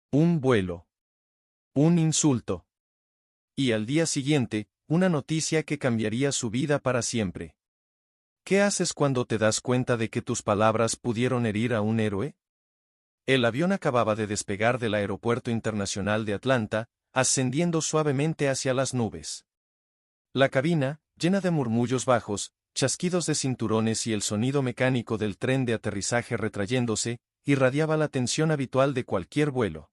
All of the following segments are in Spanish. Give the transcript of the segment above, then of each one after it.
Un vuelo. Un insulto. Y al día siguiente, una noticia que cambiaría su vida para siempre. ¿Qué haces cuando te das cuenta de que tus palabras pudieron herir a un héroe? El avión acababa de despegar del Aeropuerto Internacional de Atlanta, ascendiendo suavemente hacia las nubes. La cabina, llena de murmullos bajos, chasquidos de cinturones y el sonido mecánico del tren de aterrizaje retrayéndose, irradiaba la tensión habitual de cualquier vuelo.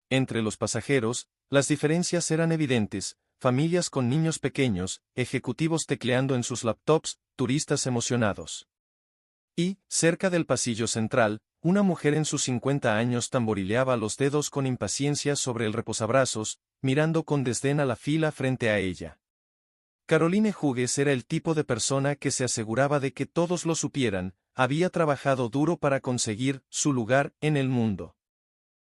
Entre los pasajeros, las diferencias eran evidentes: familias con niños pequeños, ejecutivos tecleando en sus laptops, turistas emocionados. Y, cerca del pasillo central, una mujer en sus 50 años tamborileaba los dedos con impaciencia sobre el reposabrazos, mirando con desdén a la fila frente a ella. Caroline Hughes era el tipo de persona que se aseguraba de que todos lo supieran, había trabajado duro para conseguir su lugar en el mundo.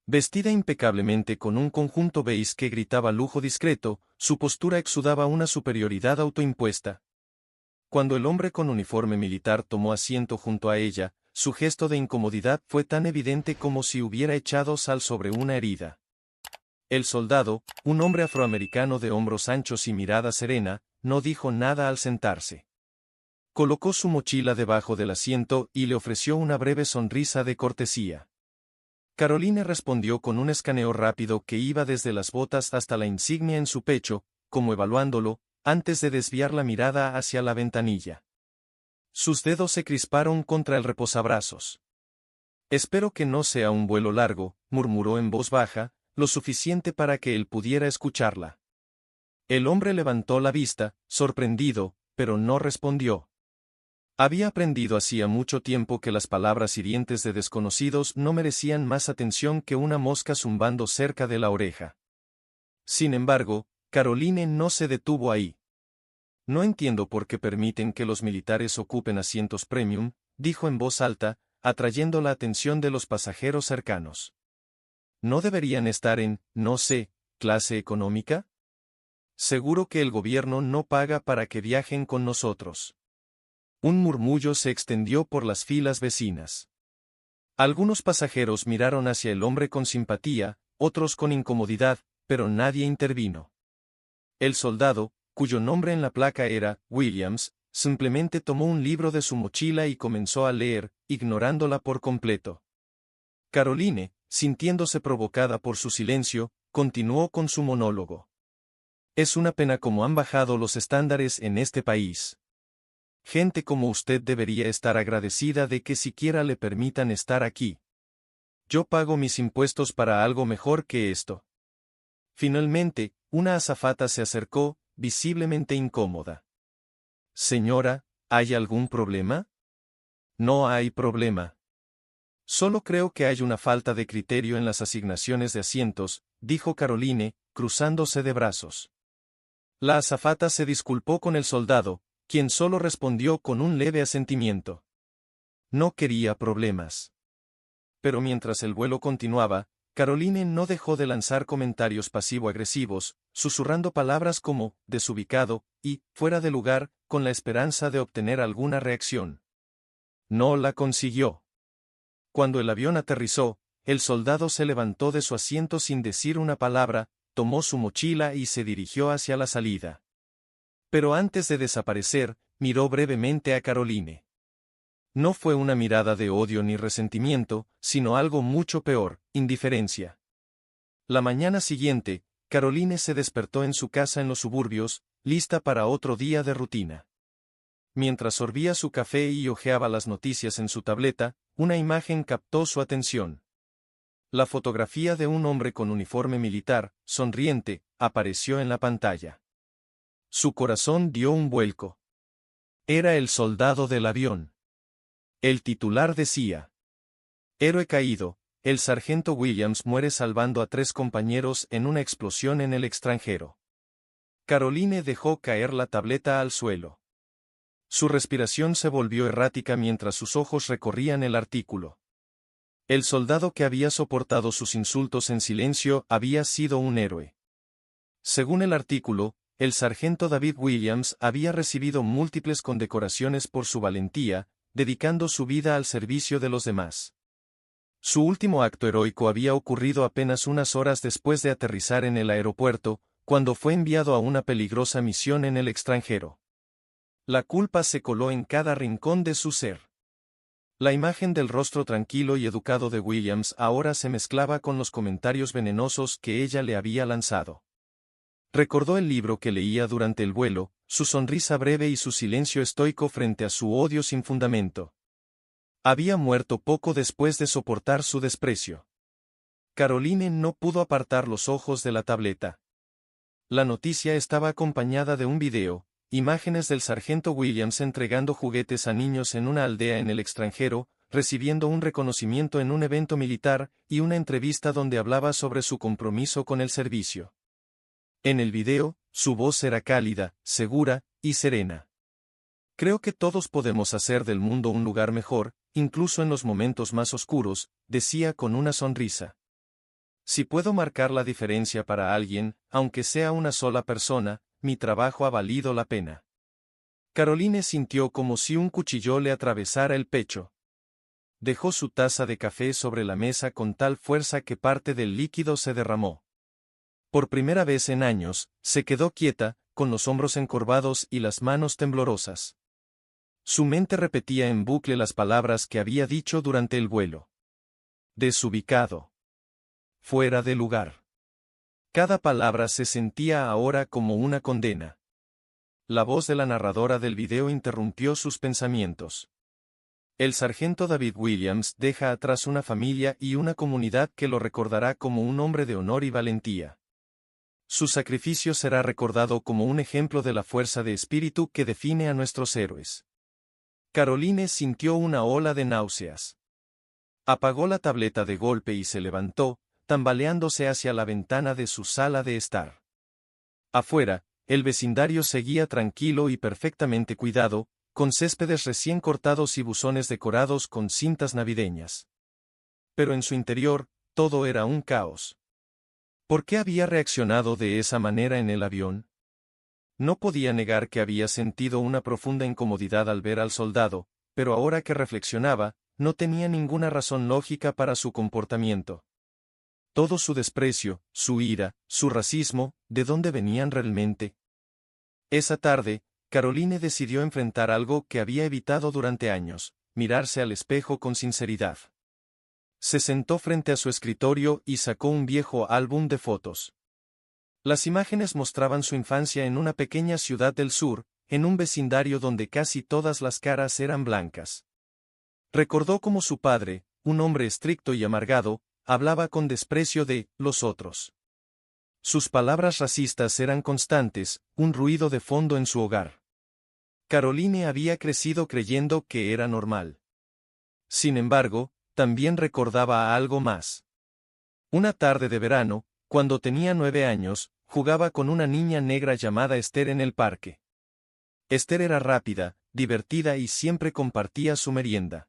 Vestida impecablemente con un conjunto beige que gritaba lujo discreto, su postura exudaba una superioridad autoimpuesta. Cuando el hombre con uniforme militar tomó asiento junto a ella, su gesto de incomodidad fue tan evidente como si hubiera echado sal sobre una herida. El soldado, un hombre afroamericano de hombros anchos y mirada serena, no dijo nada al sentarse. Colocó su mochila debajo del asiento y le ofreció una breve sonrisa de cortesía. Caroline respondió con un escaneo rápido que iba desde las botas hasta la insignia en su pecho, como evaluándolo, antes de desviar la mirada hacia la ventanilla. Sus dedos se crisparon contra el reposabrazos. «Espero que no sea un vuelo largo», murmuró en voz baja, lo suficiente para que él pudiera escucharla. El hombre levantó la vista, sorprendido, pero no respondió. Había aprendido hacía mucho tiempo que las palabras hirientes de desconocidos no merecían más atención que una mosca zumbando cerca de la oreja. Sin embargo, Caroline no se detuvo ahí. «No entiendo por qué permiten que los militares ocupen asientos premium», dijo en voz alta, atrayendo la atención de los pasajeros cercanos. «¿No deberían estar en, no sé, clase económica? Seguro que el gobierno no paga para que viajen con nosotros». Un murmullo se extendió por las filas vecinas. Algunos pasajeros miraron hacia el hombre con simpatía, otros con incomodidad, pero nadie intervino. El soldado, cuyo nombre en la placa era Williams, simplemente tomó un libro de su mochila y comenzó a leer, ignorándola por completo. Caroline, sintiéndose provocada por su silencio, continuó con su monólogo. «Es una pena cómo han bajado los estándares en este país. Gente como usted debería estar agradecida de que siquiera le permitan estar aquí. Yo pago mis impuestos para algo mejor que esto». Finalmente, una azafata se acercó, visiblemente incómoda. «Señora, ¿hay algún problema?» «No hay problema. Solo creo que hay una falta de criterio en las asignaciones de asientos», dijo Caroline, cruzándose de brazos. La azafata se disculpó con el soldado, quien solo respondió con un leve asentimiento. No quería problemas. Pero mientras el vuelo continuaba, Caroline no dejó de lanzar comentarios pasivo-agresivos, susurrando palabras como «desubicado» y «fuera de lugar», con la esperanza de obtener alguna reacción. No la consiguió. Cuando el avión aterrizó, el soldado se levantó de su asiento sin decir una palabra, tomó su mochila y se dirigió hacia la salida. Pero antes de desaparecer, miró brevemente a Caroline. No fue una mirada de odio ni resentimiento, sino algo mucho peor, indiferencia. La mañana siguiente, Caroline se despertó en su casa en los suburbios, lista para otro día de rutina. Mientras sorbía su café y hojeaba las noticias en su tableta, una imagen captó su atención. La fotografía de un hombre con uniforme militar, sonriente, apareció en la pantalla. Su corazón dio un vuelco. Era el soldado del avión. El titular decía: «Héroe caído, el sargento Williams muere salvando a 3 compañeros en una explosión en el extranjero». Caroline dejó caer la tableta al suelo. Su respiración se volvió errática mientras sus ojos recorrían el artículo. El soldado que había soportado sus insultos en silencio había sido un héroe. Según el artículo, el sargento David Williams había recibido múltiples condecoraciones por su valentía, dedicando su vida al servicio de los demás. Su último acto heroico había ocurrido apenas unas horas después de aterrizar en el aeropuerto, cuando fue enviado a una peligrosa misión en el extranjero. La culpa se coló en cada rincón de su ser. La imagen del rostro tranquilo y educado de Williams ahora se mezclaba con los comentarios venenosos que ella le había lanzado. Recordó el libro que leía durante el vuelo, su sonrisa breve y su silencio estoico frente a su odio sin fundamento. Había muerto poco después de soportar su desprecio. Caroline no pudo apartar los ojos de la tableta. La noticia estaba acompañada de un video, imágenes del sargento Williams entregando juguetes a niños en una aldea en el extranjero, recibiendo un reconocimiento en un evento militar, y una entrevista donde hablaba sobre su compromiso con el servicio. En el video, su voz era cálida, segura y serena. Creo que todos podemos hacer del mundo un lugar mejor, incluso en los momentos más oscuros, decía con una sonrisa. Si puedo marcar la diferencia para alguien, aunque sea una sola persona, mi trabajo ha valido la pena. Caroline sintió como si un cuchillo le atravesara el pecho. Dejó su taza de café sobre la mesa con tal fuerza que parte del líquido se derramó. Por primera vez en años, se quedó quieta, con los hombros encorvados y las manos temblorosas. Su mente repetía en bucle las palabras que había dicho durante el vuelo. Desubicado. Fuera de lugar. Cada palabra se sentía ahora como una condena. La voz de la narradora del video interrumpió sus pensamientos. El sargento David Williams deja atrás una familia y una comunidad que lo recordará como un hombre de honor y valentía. Su sacrificio será recordado como un ejemplo de la fuerza de espíritu que define a nuestros héroes. Caroline sintió una ola de náuseas. Apagó la tableta de golpe y se levantó, tambaleándose hacia la ventana de su sala de estar. Afuera, el vecindario seguía tranquilo y perfectamente cuidado, con céspedes recién cortados y buzones decorados con cintas navideñas. Pero en su interior, todo era un caos. ¿Por qué había reaccionado de esa manera en el avión? No podía negar que había sentido una profunda incomodidad al ver al soldado, pero ahora que reflexionaba, no tenía ninguna razón lógica para su comportamiento. Todo su desprecio, su ira, su racismo, ¿de dónde venían realmente? Esa tarde, Caroline decidió enfrentar algo que había evitado durante años, mirarse al espejo con sinceridad. Se sentó frente a su escritorio y sacó un viejo álbum de fotos. Las imágenes mostraban su infancia en una pequeña ciudad del sur, en un vecindario donde casi todas las caras eran blancas. Recordó cómo su padre, un hombre estricto y amargado, hablaba con desprecio de los otros. Sus palabras racistas eran constantes, un ruido de fondo en su hogar. Caroline había crecido creyendo que era normal. Sin embargo, también recordaba algo más. Una tarde de verano, cuando tenía 9 años, jugaba con una niña negra llamada Esther en el parque. Esther era rápida, divertida y siempre compartía su merienda.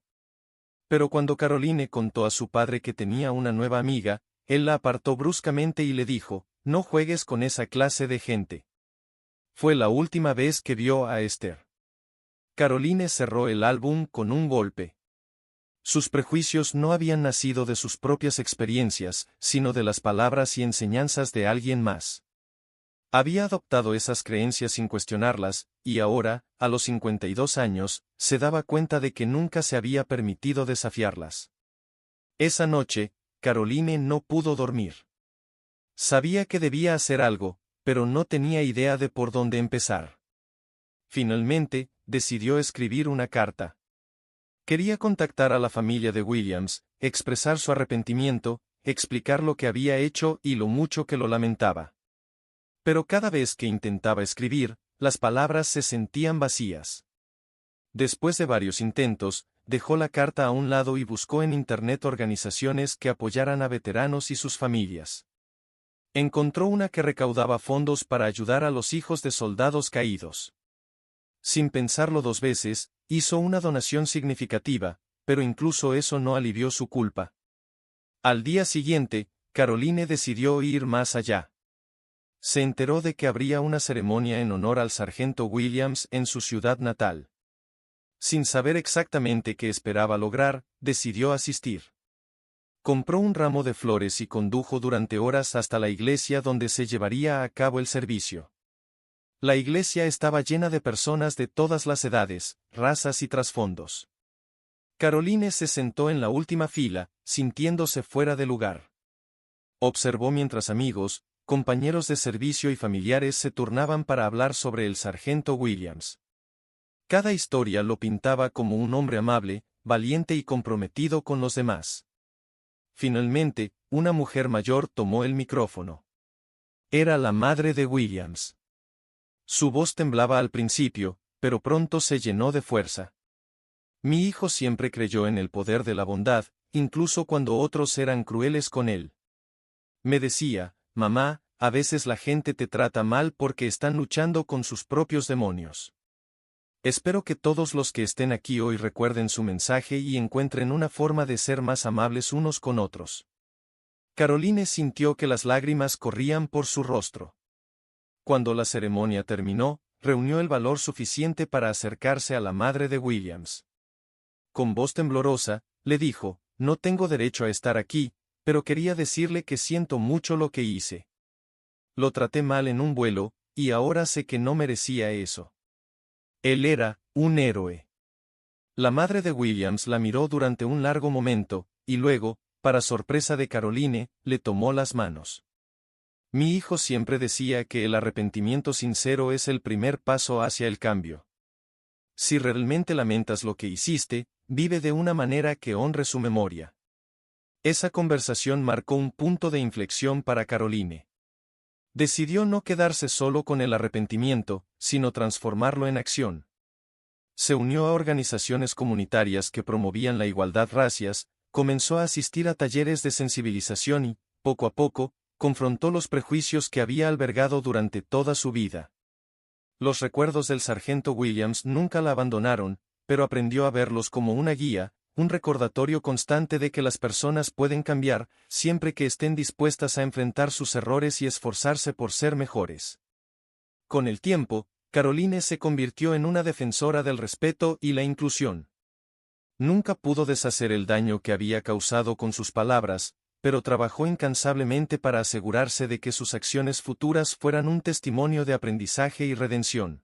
Pero cuando Caroline contó a su padre que tenía una nueva amiga, él la apartó bruscamente y le dijo, «No juegues con esa clase de gente». Fue la última vez que vio a Esther. Caroline cerró el álbum con un golpe. Sus prejuicios no habían nacido de sus propias experiencias, sino de las palabras y enseñanzas de alguien más. Había adoptado esas creencias sin cuestionarlas, y ahora, a los 52 años, se daba cuenta de que nunca se había permitido desafiarlas. Esa noche, Caroline no pudo dormir. Sabía que debía hacer algo, pero no tenía idea de por dónde empezar. Finalmente, decidió escribir una carta. Quería contactar a la familia de Williams, expresar su arrepentimiento, explicar lo que había hecho y lo mucho que lo lamentaba. Pero cada vez que intentaba escribir, las palabras se sentían vacías. Después de varios intentos, dejó la carta a un lado y buscó en Internet organizaciones que apoyaran a veteranos y sus familias. Encontró una que recaudaba fondos para ayudar a los hijos de soldados caídos. Sin pensarlo 2 veces, hizo una donación significativa, pero incluso eso no alivió su culpa. Al día siguiente, Caroline decidió ir más allá. Se enteró de que habría una ceremonia en honor al sargento Williams en su ciudad natal. Sin saber exactamente qué esperaba lograr, decidió asistir. Compró un ramo de flores y condujo durante horas hasta la iglesia donde se llevaría a cabo el servicio. La iglesia estaba llena de personas de todas las edades, razas y trasfondos. Caroline se sentó en la última fila, sintiéndose fuera de lugar. Observó mientras amigos, compañeros de servicio y familiares se turnaban para hablar sobre el sargento Williams. Cada historia lo pintaba como un hombre amable, valiente y comprometido con los demás. Finalmente, una mujer mayor tomó el micrófono. Era la madre de Williams. Su voz temblaba al principio, pero pronto se llenó de fuerza. Mi hijo siempre creyó en el poder de la bondad, incluso cuando otros eran crueles con él. Me decía, mamá, a veces la gente te trata mal porque están luchando con sus propios demonios. Espero que todos los que estén aquí hoy recuerden su mensaje y encuentren una forma de ser más amables unos con otros. Caroline sintió que las lágrimas corrían por su rostro. Cuando la ceremonia terminó, reunió el valor suficiente para acercarse a la madre de Williams. Con voz temblorosa, le dijo, no tengo derecho a estar aquí, pero quería decirle que siento mucho lo que hice. Lo traté mal en un vuelo, y ahora sé que no merecía eso. Él era un héroe. La madre de Williams la miró durante un largo momento, y luego, para sorpresa de Caroline, le tomó las manos. Mi hijo siempre decía que el arrepentimiento sincero es el primer paso hacia el cambio. Si realmente lamentas lo que hiciste, vive de una manera que honre su memoria. Esa conversación marcó un punto de inflexión para Caroline. Decidió no quedarse solo con el arrepentimiento, sino transformarlo en acción. Se unió a organizaciones comunitarias que promovían la igualdad racias, comenzó a asistir a talleres de sensibilización y, poco a poco, confrontó los prejuicios que había albergado durante toda su vida. Los recuerdos del sargento Williams nunca la abandonaron, pero aprendió a verlos como una guía, un recordatorio constante de que las personas pueden cambiar, siempre que estén dispuestas a enfrentar sus errores y esforzarse por ser mejores. Con el tiempo, Caroline se convirtió en una defensora del respeto y la inclusión. Nunca pudo deshacer el daño que había causado con sus palabras, pero trabajó incansablemente para asegurarse de que sus acciones futuras fueran un testimonio de aprendizaje y redención.